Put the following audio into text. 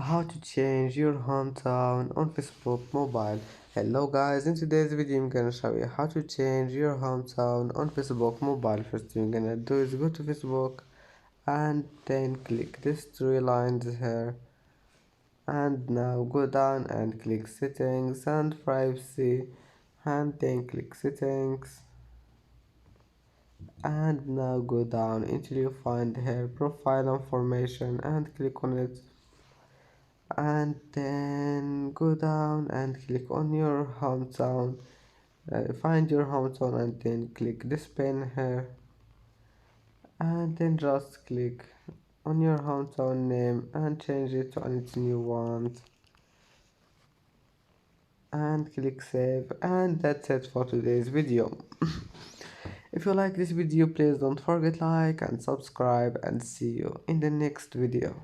How to change your hometown on Facebook mobile. Hello guys, in today's video I'm gonna show you how to change your hometown on Facebook mobile. First thing you're gonna do is go to Facebook and then click this three lines here, and now go down and click settings and privacy, and then click settings, and now go down until you find here profile information and click on it, and then go down and click on your hometown. Find your hometown and then click this pen here, and then just click on your hometown name and change it to anything you want, and click save. And that's it for today's video. If you like this video, please don't forget like and subscribe, and see you in the next video.